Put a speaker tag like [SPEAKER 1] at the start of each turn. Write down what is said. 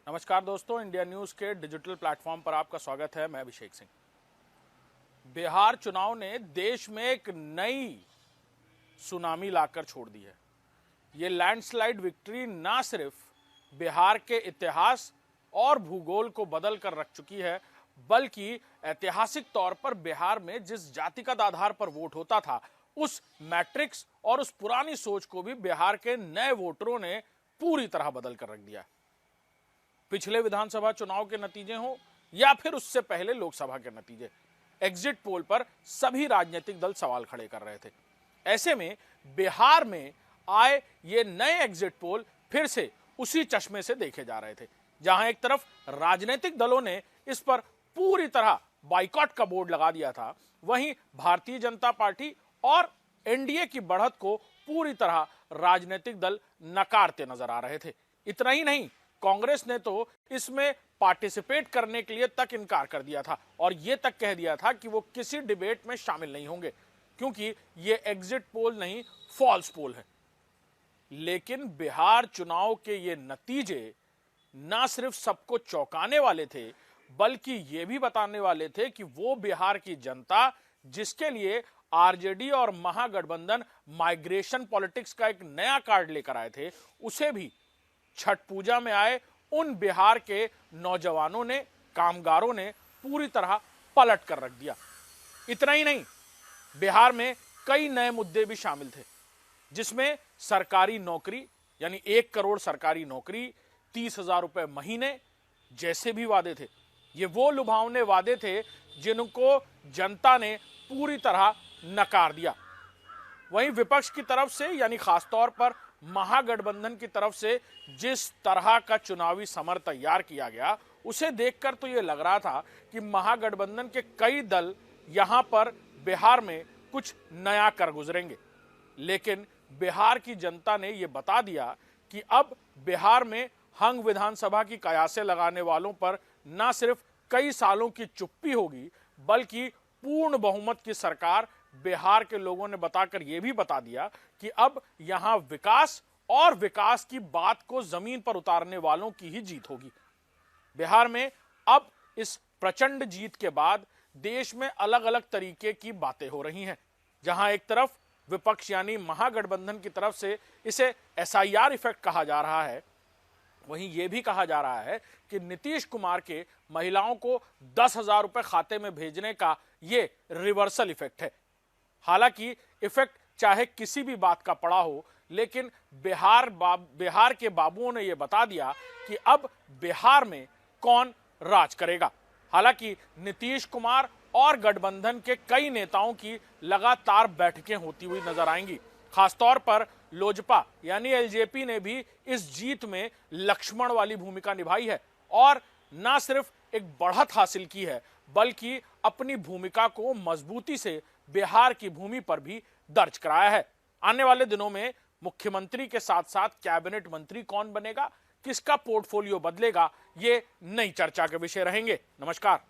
[SPEAKER 1] नमस्कार दोस्तों, India news के डिजिटल प्लेटफॉर्म पर आपका स्वागत है। मैं अभिषेक सिंह। बिहार चुनाव ने देश में एक नई सुनामी लाकर छोड़ दी है। ये लैंडस्लाइड विक्ट्री ना सिर्फ बिहार के इतिहास और भूगोल को बदल कर रख चुकी है, बल्कि ऐतिहासिक तौर पर बिहार में जिस जातिगत आधार पर वोट होता था, उस मैट्रिक्स और उस पुरानी सोच को भी बिहार के नए वोटरों ने पूरी तरह बदल कर रख दिया। पिछले विधानसभा चुनाव के नतीजे हो या फिर उससे पहले लोकसभा के नतीजे, एग्जिट पोल पर सभी राजनीतिक दल सवाल खड़े कर रहे थे। ऐसे में बिहार में आए ये नए एग्जिट पोल फिर से उसी चश्मे से देखे जा रहे थे, जहां एक तरफ राजनीतिक दलों ने इस पर पूरी तरह बाइकॉट का बोर्ड लगा दिया था, वहीं भारतीय जनता पार्टी और एनडीए की बढ़त को पूरी तरह राजनीतिक दल नकारते नजर आ रहे थे। इतना ही नहीं, कांग्रेस ने तो इसमें पार्टिसिपेट करने के लिए तक इनकार कर दिया था और यह तक कह दिया था कि वो किसी डिबेट में शामिल नहीं होंगे, क्योंकि ये एग्जिट पोल नहीं, फॉल्स पोल है। लेकिन बिहार चुनाव के ये नतीजे ना सिर्फ सबको चौंकाने वाले थे, बल्कि ये भी बताने वाले थे कि वो बिहार की जनता जिसके लिए आरजेडी और महागठबंधन माइग्रेशन पॉलिटिक्स का एक नया कार्ड लेकर आए थे, उसे भी छठ पूजा में आए उन बिहार के नौजवानों ने, कामगारों ने पूरी तरह पलट कर रख दिया। इतना ही नहीं, बिहार में कई नए मुद्दे भी शामिल थे, जिसमें सरकारी नौकरी यानी 1 करोड़ सरकारी नौकरी, 30,000 रुपए महीने जैसे भी वादे थे। ये वो लुभावने वादे थे जिनको जनता ने पूरी तरह नकार दिया। वहीं विपक्ष की तरफ से यानी खासतौर पर महागठबंधन की तरफ से जिस तरह का चुनावी समर तैयार किया गया, उसे देखकर तो यह लग रहा था कि महागठबंधन के कई दल यहां पर बिहार में कुछ नया कर गुजरेंगे। लेकिन बिहार की जनता ने यह बता दिया कि अब बिहार में हंग विधानसभा की कयासें लगाने वालों पर न सिर्फ कई सालों की चुप्पी होगी, बल्कि पूर्ण बहुमत की सरकार बिहार के लोगों ने बताकर यह भी बता दिया कि अब यहां विकास और विकास की बात को जमीन पर उतारने वालों की ही जीत होगी। बिहार में अब इस प्रचंड जीत के बाद देश में अलग अलग तरीके की बातें हो रही हैं, जहां एक तरफ विपक्ष यानी महागठबंधन की तरफ से इसे एसआईआर इफेक्ट कहा जा रहा है, वहीं यह भी कहा जा रहा है कि नीतीश कुमार के महिलाओं को 10,000 रुपए खाते में भेजने का यह रिवर्सल इफेक्ट है। हालांकि इफेक्ट चाहे किसी भी बात का पड़ा हो, लेकिन बिहार के बाबुओं ने यह बता दिया कि अब बिहार में कौन राज करेगा। हालांकि नीतीश कुमार और गठबंधन के कई नेताओं की लगातार बैठकें होती हुई नजर आएंगी। खासतौर पर लोजपा यानी एलजेपी ने भी इस जीत में लक्ष्मण वाली भूमिका निभाई है और न सिर्फ एक बढ़त हासिल की है, बल्कि अपनी भूमिका को मजबूती से बिहार की भूमि पर भी दर्ज कराया है। आने वाले दिनों में मुख्यमंत्री के साथ साथ कैबिनेट मंत्री कौन बनेगा, किसका पोर्टफोलियो बदलेगा, ये नई चर्चा के विषय रहेंगे। नमस्कार।